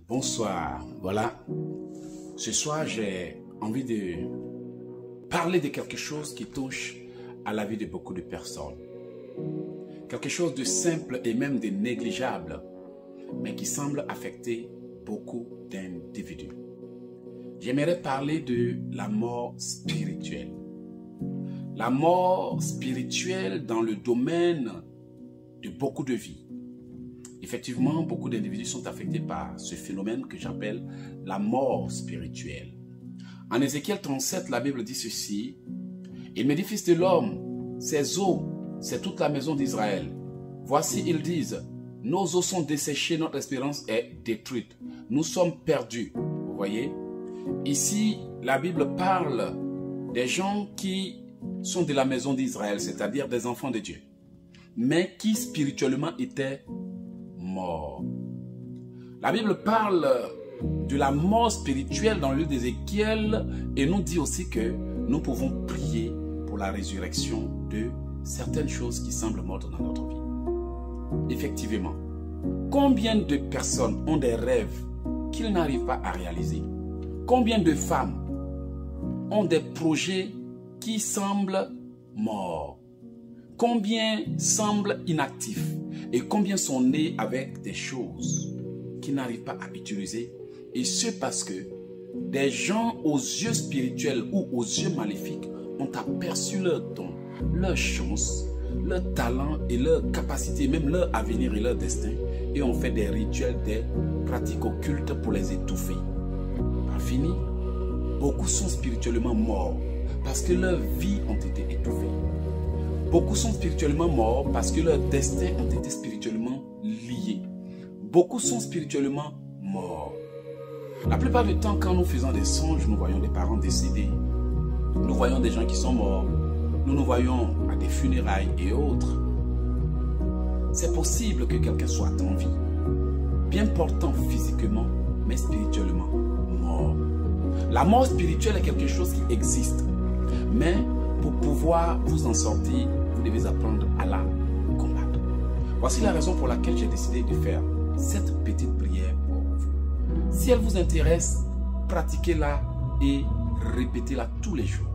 Bonsoir, voilà. Ce soir, j'ai envie de parler de quelque chose qui touche à la vie de beaucoup de personnes. Quelque chose de simple et même de négligeable, mais qui semble affecter beaucoup d'individus. J'aimerais parler de la mort spirituelle. La mort spirituelle dans le domaine de beaucoup de vies. Effectivement, beaucoup d'individus sont affectés par ce phénomène que j'appelle la mort spirituelle. En Ézéchiel 37, la Bible dit ceci. Il me dit, fils de l'homme, ces eaux, c'est toute la maison d'Israël. Voici, ils disent, nos eaux sont desséchées, notre espérance est détruite. Nous sommes perdus. Vous voyez? Ici, la Bible parle des gens qui sont de la maison d'Israël, c'est-à-dire des enfants de Dieu, mais qui spirituellement étaient morts. La Bible parle de la mort spirituelle dans le livre d'Ézéchiel et nous dit aussi que nous pouvons prier pour la résurrection de certaines choses qui semblent mortes dans notre vie. Effectivement, combien de personnes ont des rêves qu'ils n'arrivent pas à réaliser? Combien de femmes ont des projets qui semblent morts? Combien semblent inactifs? Et combien sont nés avec des choses qu'ils n'arrivent pas à utiliser? Et ce parce que des gens aux yeux spirituels ou aux yeux maléfiques ont aperçu leur don, leur chance, leur talent et leur capacité, même leur avenir et leur destin, et ont fait des rituels, des pratiques occultes pour les étouffer. Pas fini. Beaucoup sont spirituellement morts parce que leurs vies ont été étouffées. Beaucoup sont spirituellement morts parce que leurs destins ont été spirituellement liés. Beaucoup sont spirituellement morts. La plupart du temps, quand nous faisons des songes, nous voyons des parents décédés. Nous voyons des gens qui sont morts. Nous nous voyons à des funérailles et autres. C'est possible que quelqu'un soit en vie, bien portant physiquement, mais spirituellement mort. La mort spirituelle est quelque chose qui existe. Mais pour pouvoir vous en sortir, vous devez apprendre à la combattre. Voici la raison pour laquelle j'ai décidé de faire cette petite prière pour vous. Si elle vous intéresse, pratiquez-la et répétez-la tous les jours.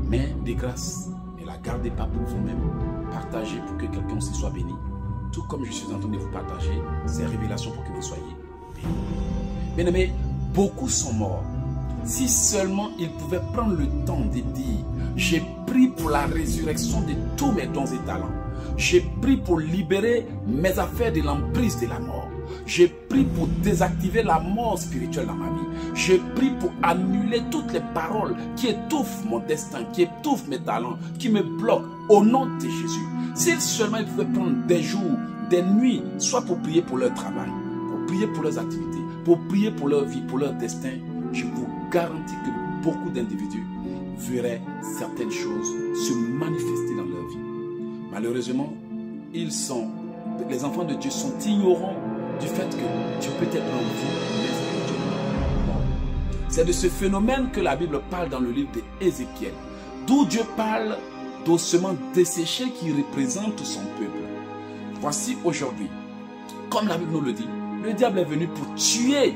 Mais de grâce, ne la gardez pas pour vous-même. Partagez pour que quelqu'un aussi soit béni. Tout comme je suis en train de vous partager ces révélations pour que vous soyez bénis. Bien-aimés, beaucoup sont morts. Si seulement ils pouvaient prendre le temps de dire, j'ai prié pour la résurrection de tous mes dons et talents. J'ai prié pour libérer mes affaires de l'emprise de la mort. J'ai prié pour désactiver la mort spirituelle dans ma vie. J'ai prié pour annuler toutes les paroles qui étouffent mon destin, qui étouffent mes talents, qui me bloquent au nom de Jésus. Si seulement ils pouvaient prendre des jours, des nuits, soit pour prier pour leur travail, pour prier pour leurs activités, pour prier pour leur vie, pour leur destin, je vous garantis que beaucoup d'individus verraient certaines choses se manifester dans leur vie. Malheureusement, les enfants de Dieu sont ignorants du fait que Dieu peut être en vie, mais spirituellement mort. C'est de ce phénomène que la Bible parle dans le livre d'Ézéchiel, d'où Dieu parle d'ossements desséchés qui représentent son peuple. Voici aujourd'hui, comme la Bible nous le dit, le diable est venu pour tuer.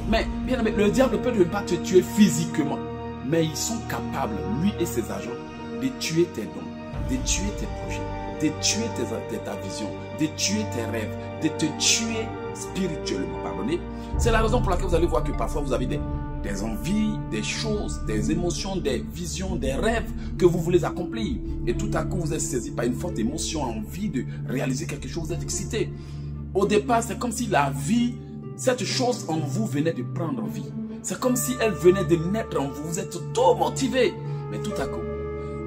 Mais bien aimé, le diable peut ne pas te tuer physiquement, mais ils sont capables, lui et ses agents, de tuer tes dons, de tuer tes projets, de tuer ta vision, de tuer tes rêves, de te tuer spirituellement. Pardonnez. C'est la raison pour laquelle vous allez voir que parfois vous avez des envies, des choses, des émotions, des visions, des rêves que vous voulez accomplir. Et tout à coup, vous êtes saisi par une forte émotion, envie de réaliser quelque chose, d'être excité. Au départ, c'est comme si la vie, cette chose en vous venait de prendre vie. C'est comme si elle venait de naître en vous. Vous êtes tout motivé. Mais tout à coup,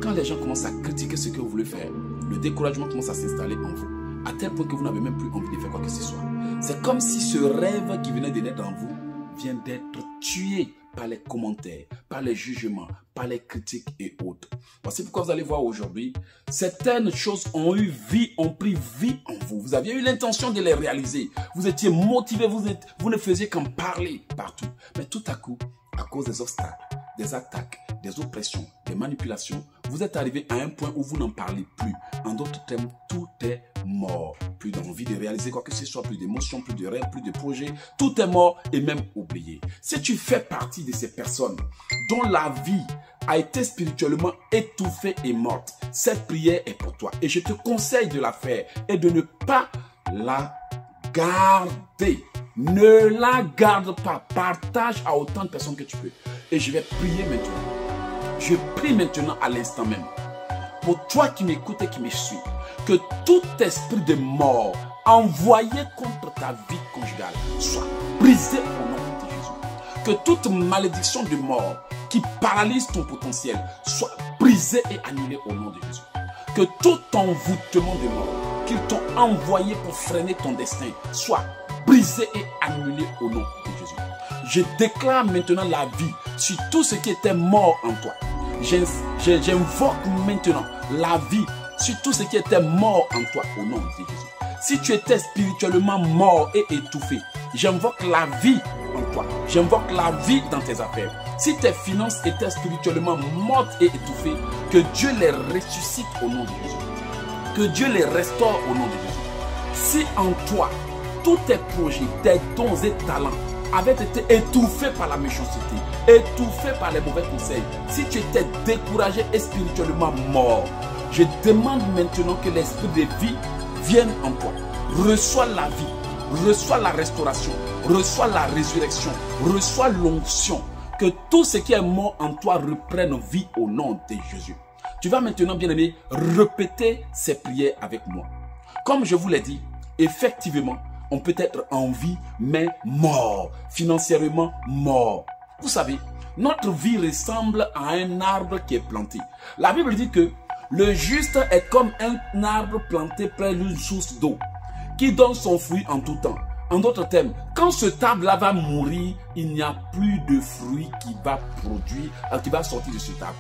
quand les gens commencent à critiquer ce que vous voulez faire, le découragement commence à s'installer en vous. À tel point que vous n'avez même plus envie de faire quoi que ce soit. C'est comme si ce rêve qui venait de naître en vous vient d'être tué par les commentaires, par les jugements, par les critiques et autres. Voici pourquoi vous allez voir aujourd'hui, certaines choses ont eu vie, ont pris vie en vous. Vous aviez eu l'intention de les réaliser. Vous étiez motivé, vous ne faisiez qu'en parler partout. Mais tout à coup, à cause des obstacles, des attaques, des oppressions, des manipulations, vous êtes arrivé à un point où vous n'en parlez plus. En d'autres termes, tout est mort. Plus d'envie de réaliser quoi que ce soit, plus d'émotions, plus de rêves, plus de projets. Tout est mort et même oublié. Si tu fais partie de ces personnes dont la vie a été spirituellement étouffée et morte, cette prière est pour toi. Et je te conseille de la faire et de ne pas la garder. Ne la garde pas. Partage à autant de personnes que tu peux. Et je vais prier maintenant. Je prie maintenant à l'instant même. Pour toi qui m'écoutes et qui me suis, que tout esprit de mort envoyé contre ta vie conjugale soit brisé au nom de Jésus. Que toute malédiction de mort qui paralyse ton potentiel soit brisée et annulée au nom de Jésus. Que tout envoûtement de mort qu'ils t'ont envoyé pour freiner ton destin soit brisé et annulé au nom de Jésus. Je déclare maintenant la vie sur tout ce qui était mort en toi. J'invoque maintenant la vie sur tout ce qui était mort en toi au nom de Jésus. Si tu étais spirituellement mort et étouffé, j'invoque la vie en toi. J'invoque la vie dans tes affaires. Si tes finances étaient spirituellement mortes et étouffées, que Dieu les ressuscite au nom de Jésus. Que Dieu les restaure au nom de Jésus. Si en toi, tous tes projets, tes dons et talents avaient été étouffés par la méchanceté, étouffés par les mauvais conseils, si tu étais découragé et spirituellement mort, je demande maintenant que l'esprit de vie vienne en toi. Reçois la vie, reçois la restauration, reçois la résurrection, reçois l'onction. Que tout ce qui est mort en toi reprenne vie au nom de Jésus. Tu vas maintenant, bien-aimé, répéter ces prières avec moi. Comme je vous l'ai dit, effectivement, on peut être en vie, mais mort, financièrement mort. Vous savez, notre vie ressemble à un arbre qui est planté. La Bible dit que le juste est comme un arbre planté près d'une source d'eau, qui donne son fruit en tout temps. En d'autres termes, quand ce arbre-là va mourir, il n'y a plus de fruit qui va produire, qui va sortir de cet arbre.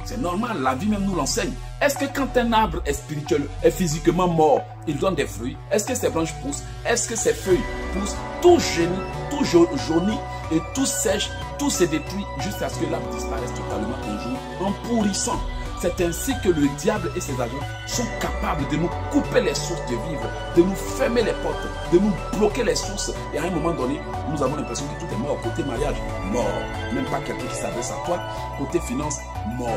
C'est normal, la vie même nous l'enseigne. Est-ce que quand un arbre est spirituel, est physiquement mort, il donne des fruits? Est-ce que ses branches poussent? Est-ce que ses feuilles poussent? Tout jaunit et tout sèche, tout se détruit jusqu'à ce que l'arbre disparaisse totalement un jour en pourrissant. C'est ainsi que le diable et ses agents sont capables de nous couper les sources de vivre, de nous fermer les portes, de nous bloquer les sources. Et à un moment donné, nous avons l'impression que tout est mort. Côté mariage, mort. Même pas quelqu'un qui s'adresse à toi. Côté finance, mort.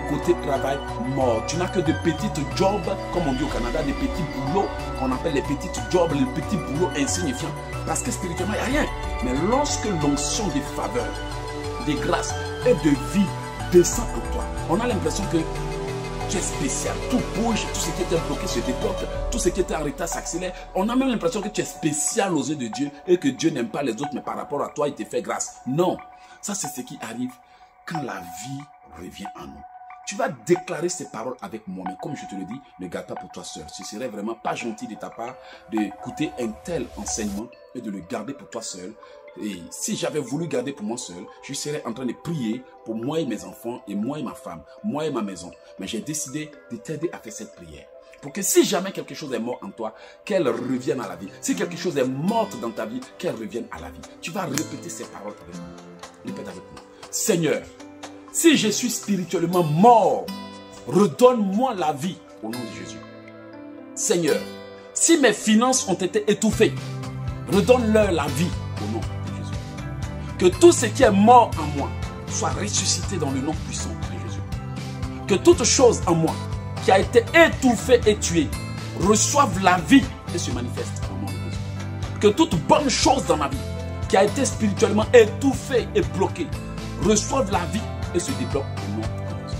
Côté travail, mort. Tu n'as que de petites jobs, comme on dit au Canada, des petits boulots qu'on appelle les petites jobs, les petits boulots insignifiants. Parce que spirituellement, il n'y a rien. Mais lorsque l'onction des faveurs, des grâces et de vie descend en toi, on a l'impression que tu es spécial, tout bouge, tout ce qui était bloqué se débloque, tout ce qui était en retard s'accélère. On a même l'impression que tu es spécial aux yeux de Dieu et que Dieu n'aime pas les autres, mais par rapport à toi, il te fait grâce. Non, ça c'est ce qui arrive quand la vie revient en nous. Tu vas déclarer ces paroles avec moi, mais comme je te le dis, ne garde pas pour toi seul. Ce serait vraiment pas gentil de ta part d'écouter un tel enseignement et de le garder pour toi seul. Et si j'avais voulu garder pour moi seul, je serais en train de prier pour moi et mes enfants, et moi et ma femme, moi et ma maison. Mais j'ai décidé de t'aider à faire cette prière. Pour que si jamais quelque chose est mort en toi, qu'elle revienne à la vie. Si quelque chose est mort dans ta vie, qu'elle revienne à la vie. Tu vas répéter ces paroles avec moi. Répète avec moi. Seigneur, si je suis spirituellement mort, redonne-moi la vie au nom de Jésus. Seigneur, si mes finances ont été étouffées, redonne-leur la vie au nom de Jésus. Que tout ce qui est mort en moi soit ressuscité dans le nom puissant de Jésus. Que toute chose en moi qui a été étouffée et tuée reçoive la vie et se manifeste au nom de Jésus. Que toute bonne chose dans ma vie qui a été spirituellement étouffée et bloquée reçoive la vie et se débloque au nom de Jésus.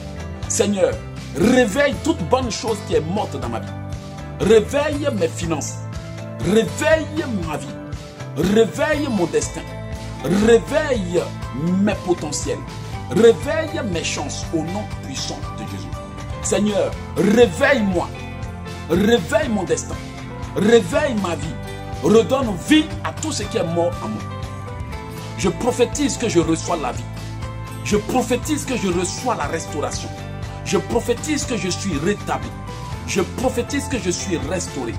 Seigneur, réveille toute bonne chose qui est morte dans ma vie. Réveille mes finances. Réveille ma vie. Réveille mon destin. Réveille mes potentiels. Réveille mes chances au nom puissant de Jésus. Seigneur, réveille-moi. Réveille mon destin. Réveille ma vie. Redonne vie à tout ce qui est mort en moi. Je prophétise que je reçois la vie. Je prophétise que je reçois la restauration. Je prophétise que je suis rétabli. Je prophétise que je suis restauré.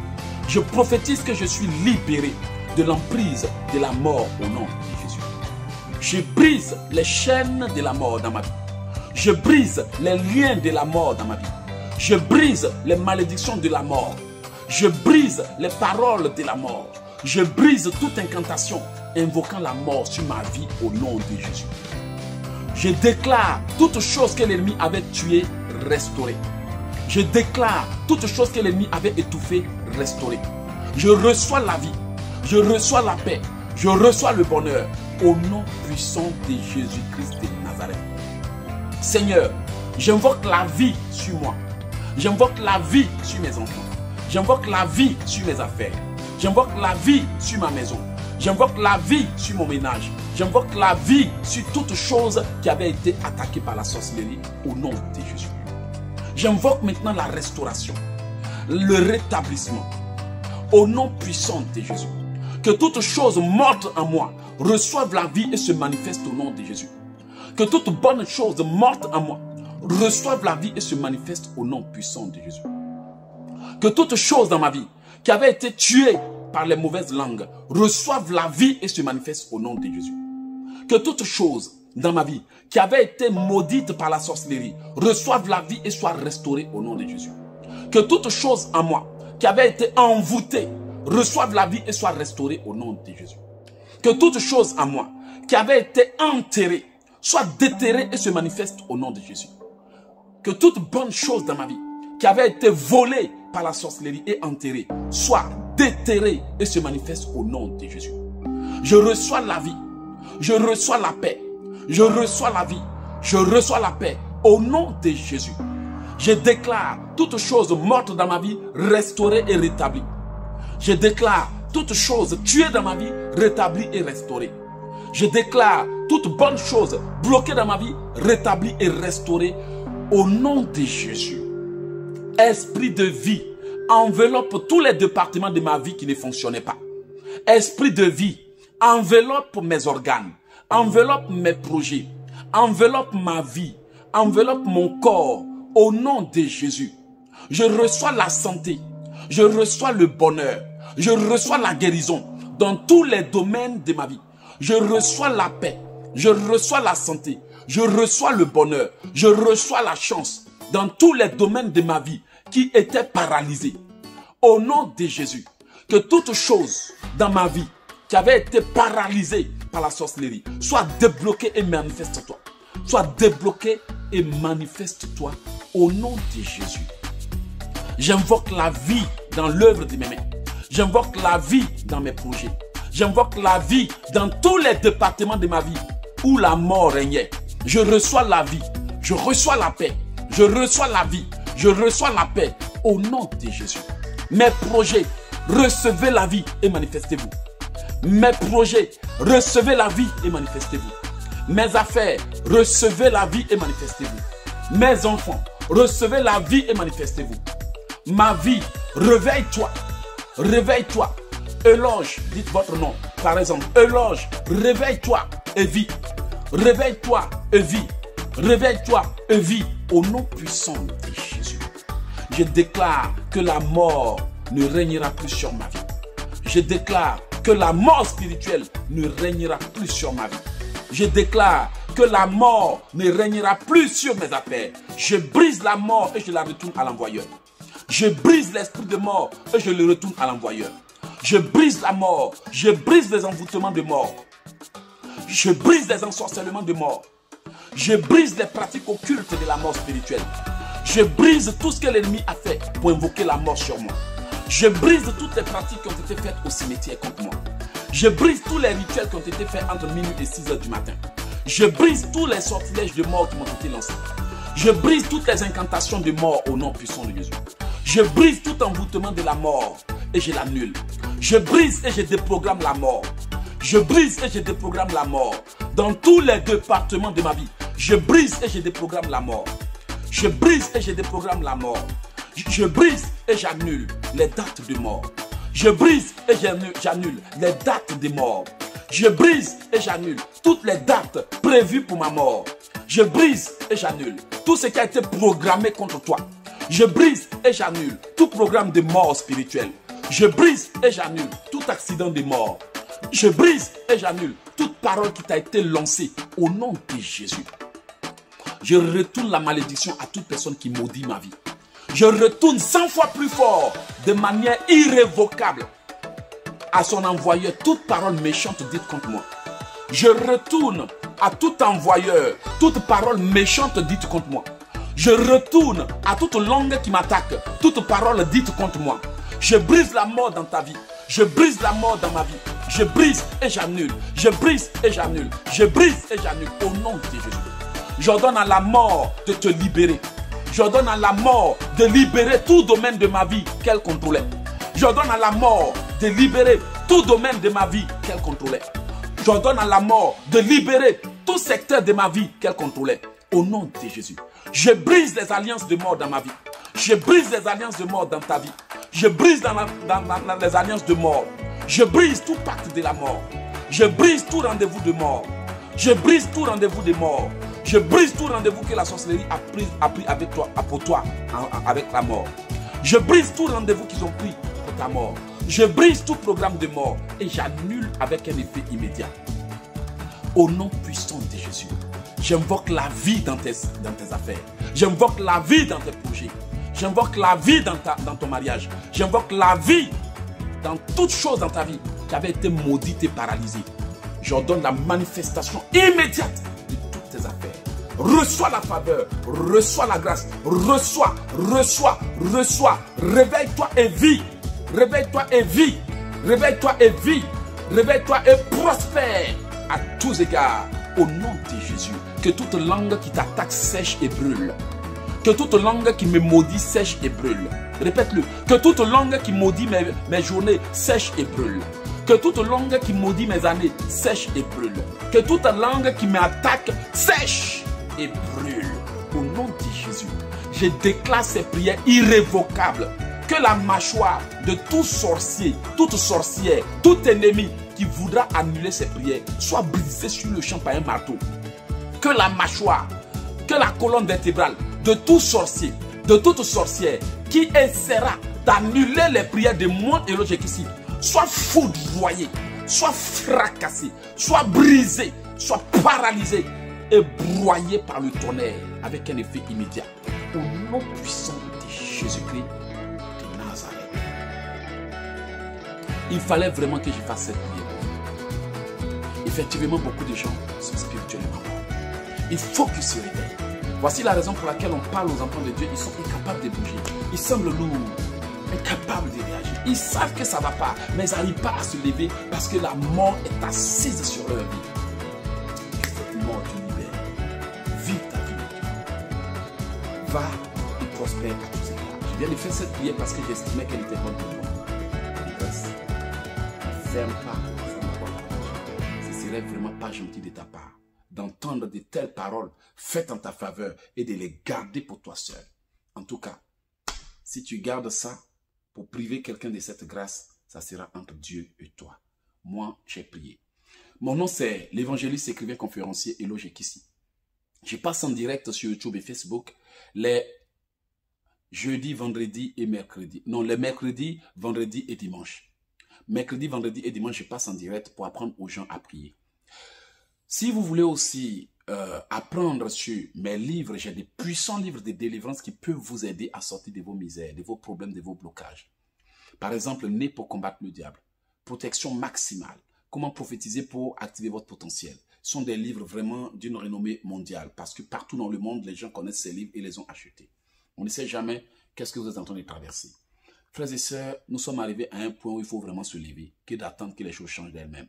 Je prophétise que je suis libéré de l'emprise de la mort au nom de Jésus. Je brise les chaînes de la mort dans ma vie. Je brise les liens de la mort dans ma vie. Je brise les malédictions de la mort. Je brise les paroles de la mort. Je brise toute incantation invoquant la mort sur ma vie au nom de Jésus. Je déclare toute chose que l'ennemi avait tuée, restaurée. Je déclare toute chose que l'ennemi avait étouffée, restaurée. Je reçois la vie. Je reçois la paix. Je reçois le bonheur au nom puissant de Jésus-Christ de Nazareth. Seigneur, j'invoque la vie sur moi. J'invoque la vie sur mes enfants. J'invoque la vie sur mes affaires. J'invoque la vie sur ma maison. J'invoque la vie sur mon ménage. J'invoque la vie sur toute chose qui avait été attaquée par la sorcellerie au nom de Jésus. J'invoque maintenant la restauration, le rétablissement au nom puissant de Jésus. Que toute chose morte en moi reçoive la vie et se manifeste au nom de Jésus. Que toute bonne chose morte en moi reçoive la vie et se manifeste au nom puissant de Jésus. Que toute chose dans ma vie qui avait été tuée par les mauvaises langues reçoive la vie et se manifeste au nom de Jésus. Que toute chose dans ma vie qui avait été maudite par la sorcellerie reçoive la vie et soit restaurée au nom de Jésus. Que toute chose en moi qui avait été envoûtée reçoive la vie et soit restaurée au nom de Jésus. Que toute chose en moi qui avait été enterrée soit déterrée et se manifeste au nom de Jésus. Que toute bonne chose dans ma vie qui avait été volée par la sorcellerie et enterrée soit déterrée et se manifeste au nom de Jésus. Je reçois la vie, je reçois la paix, je reçois la vie, je reçois la paix au nom de Jésus. Je déclare toute chose morte dans ma vie restaurée et rétablie. Je déclare toute chose tuée dans ma vie rétablie et restaurée. Je déclare toute bonne chose bloquée dans ma vie rétablie et restaurée au nom de Jésus. Esprit de vie, enveloppe tous les départements de ma vie qui ne fonctionnaient pas. Esprit de vie, enveloppe mes organes, enveloppe mes projets, enveloppe ma vie, enveloppe mon corps au nom de Jésus. Je reçois la santé, je reçois le bonheur, je reçois la guérison dans tous les domaines de ma vie. Je reçois la paix, je reçois la santé, je reçois le bonheur, je reçois la chance dans tous les domaines de ma vie qui étaient paralysés. Au nom de Jésus, que toute chose dans ma vie qui avait été paralysée par la sorcellerie soit débloquée et manifeste-toi. Soit débloquée et manifeste-toi au nom de Jésus. J'invoque la vie dans l'œuvre de mes mains. J'invoque la vie dans mes projets. J'invoque la vie dans tous les départements de ma vie où la mort régnait. Je reçois la vie, je reçois la paix, je reçois la vie, je reçois la paix au nom de Jésus. Mes projets, recevez la vie et manifestez-vous. Mes projets, recevez la vie et manifestez-vous. Mes affaires, recevez la vie et manifestez-vous. Mes enfants, recevez la vie et manifestez-vous. Ma vie, réveille-toi, réveille-toi. Éloge, dites votre nom. Par exemple, éloge, réveille-toi et vis. Réveille-toi et vis. Réveille-toi et vis au nom puissant de Jésus. Je déclare que la mort ne régnera plus sur ma vie. Je déclare que la mort spirituelle ne régnera plus sur ma vie. Je déclare que la mort ne régnera plus sur mes affaires. Je brise la mort et je la retourne à l'envoyeur. Je brise l'esprit de mort et je le retourne à l'envoyeur. Je brise la mort, je brise les envoûtements de mort. Je brise les ensorcellements de mort. Je brise les pratiques occultes de la mort spirituelle. Je brise tout ce que l'ennemi a fait pour invoquer la mort sur moi. Je brise toutes les pratiques qui ont été faites au cimetière contre moi. Je brise tous les rituels qui ont été faits entre minuit et 6 heures du matin. Je brise tous les sortilèges de mort qui m'ont été lancés. Je brise toutes les incantations de mort au nom puissant de Jésus. Je brise tout envoûtement de la mort et je l'annule. Je brise et je déprogramme la mort. Je brise et je déprogramme la mort. Dans tous les départements de ma vie, je brise et je déprogramme la mort. Je brise et je déprogramme la mort. Je brise et j'annule les dates de mort. Je brise et j'annule les dates de mort. Je brise et j'annule toutes les dates prévues pour ma mort. Je brise et j'annule tout ce qui a été programmé contre toi. Je brise et j'annule tout programme de mort spirituelle. Je brise et j'annule tout accident de mort. Je brise et j'annule toute parole qui t'a été lancée au nom de Jésus. Je retourne la malédiction à toute personne qui maudit ma vie. Je retourne 100 fois plus fort, de manière irrévocable, à son envoyeur toute parole méchante dite contre moi. Je retourne à tout envoyeur toute parole méchante dite contre moi. Je retourne à toute langue qui m'attaque, toute parole dite contre moi. Je brise la mort dans ta vie. Je brise la mort dans ma vie. Je brise et j'annule. Je brise et j'annule. Je brise et j'annule. Au nom de Jésus. J'ordonne à la mort de te libérer. J'ordonne à la mort de libérer tout domaine de ma vie qu'elle contrôlait. J'ordonne à la mort de libérer tout domaine de ma vie qu'elle contrôlait. J'ordonne à la mort de libérer tout secteur de ma vie qu'elle contrôlait. Au nom de Jésus. Je brise les alliances de mort dans ma vie. Je brise les alliances de mort dans ta vie. Je brise dans les alliances de mort. Je brise tout pacte de la mort. Je brise tout rendez-vous de mort. Je brise tout rendez-vous de mort. Je brise tout rendez-vous que la sorcellerie a pris avec toi, pour toi, avec la mort. Je brise tout rendez-vous qu'ils ont pris pour ta mort. Je brise tout programme de mort et j'annule avec un effet immédiat. Au nom puissant de Jésus, j'invoque la vie dans tes affaires. J'invoque la vie dans tes projets. J'invoque la vie dans ton mariage. J'invoque la vie dans toute chose dans ta vie qui avait été maudite et paralysée. J'ordonne la manifestation immédiate de toutes tes affaires. Reçois la faveur, reçois la grâce, reçois. Réveille-toi et vis. Réveille-toi et vis. Réveille-toi et vis. Réveille-toi et prospère à tous égards. Au nom de Jésus, que toute langue qui t'attaque sèche et brûle. Que toute langue qui me maudit sèche et brûle. Répète-le. Que toute langue qui maudit mes journées sèche et brûle. Que toute langue qui maudit mes années sèche et brûle. Que toute langue qui m'attaque sèche et brûle. Au nom de Jésus, je déclare ces prières irrévocables. Que la mâchoire de tout sorcier, toute sorcière, tout ennemi qui voudra annuler ces prières soit brisée sur le champ par un marteau. Que la mâchoire, que la colonne vertébrale de tout sorcier, de toute sorcière qui essaiera d'annuler les prières de moi et l'autre ici, soit foudroyé, soit fracassé, soit brisé, soit paralysé et broyé par le tonnerre avec un effet immédiat. Au nom puissant de Jésus-Christ de Nazareth. Il fallait vraiment que je fasse cette prière. Effectivement, beaucoup de gens sont spirituellement morts. Il faut qu'ils se réveillent. Voici la raison pour laquelle on parle aux enfants de Dieu. Ils sont incapables de bouger. Ils semblent lourds, incapables de réagir. Ils savent que ça ne va pas, mais ils n'arrivent pas à se lever parce que la mort est assise sur leur vie. Que cette mort te libère. Vis ta vie. Va et prospère à tous égards. Je viens de faire cette prière parce que j'estimais qu'elle était bonne pour toi. Ne ferme pas cette porte. Ce serait vraiment pas gentil de ta part d'entendre de telles paroles faites en ta faveur et de les garder pour toi seul. En tout cas, si tu gardes ça pour priver quelqu'un de cette grâce, ça sera entre Dieu et toi. Moi, j'ai prié. Mon nom, c'est l'évangéliste, écrivain, conférencier Elo Jekissi. Je passe en direct sur YouTube et Facebook les jeudis, vendredis et mercredis. Non, les mercredis, vendredis et dimanche. Mercredi, vendredi et dimanche, je passe en direct pour apprendre aux gens à prier. Si vous voulez aussi apprendre sur mes livres, j'ai des puissants livres de délivrance qui peuvent vous aider à sortir de vos misères, de vos problèmes, de vos blocages. Par exemple, Né pour combattre le diable, Protection maximale, Comment prophétiser pour activer votre potentiel. Ce sont des livres vraiment d'une renommée mondiale parce que partout dans le monde, les gens connaissent ces livres et les ont achetés. On ne sait jamais qu'est-ce que vous êtes en train de traverser. Frères et sœurs, nous sommes arrivés à un point où il faut vraiment se lever, que d'attendre que les choses changent d'elles-mêmes.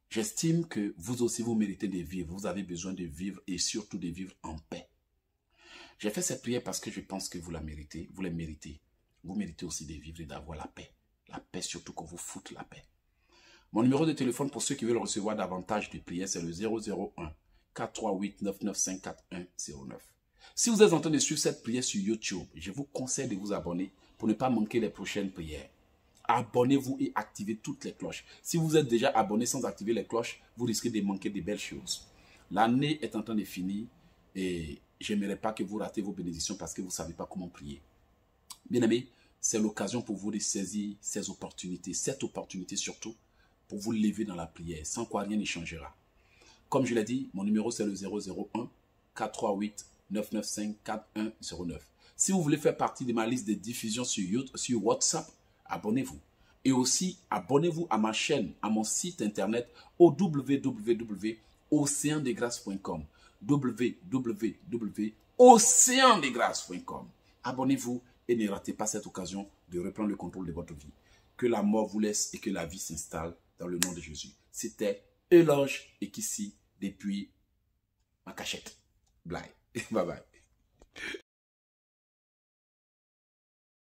J'estime que vous aussi, vous méritez de vivre. Vous avez besoin de vivre et surtout de vivre en paix. J'ai fait cette prière parce que je pense que vous la méritez. Vous la méritez. Vous méritez aussi de vivre et d'avoir la paix. La paix, surtout qu'on vous foute la paix. Mon numéro de téléphone pour ceux qui veulent recevoir davantage de prières, c'est le 001 438 995 4109. Si vous êtes en train de suivre cette prière sur YouTube, je vous conseille de vous abonner pour ne pas manquer les prochaines prières. Abonnez-vous et activez toutes les cloches. Si vous êtes déjà abonné sans activer les cloches, vous risquez de manquer de belles choses. L'année est en train de finir et je n'aimerais pas que vous ratez vos bénédictions parce que vous ne savez pas comment prier. Bien aimé, c'est l'occasion pour vous de saisir ces opportunités, cette opportunité surtout, pour vous lever dans la prière, sans quoi rien ne changera. Comme je l'ai dit, mon numéro c'est le 001 438 995 4109. Si vous voulez faire partie de ma liste de diffusion sur WhatsApp, abonnez-vous. Et aussi, abonnez-vous à ma chaîne, à mon site internet au www.oceandesgrâces.com. www.oceandesgrâces.com. Abonnez-vous et ne ratez pas cette occasion de reprendre le contrôle de votre vie. Que la mort vous laisse et que la vie s'installe dans le nom de Jésus. C'était Eloge et Kissi depuis ma cachette. Bye. Bye bye.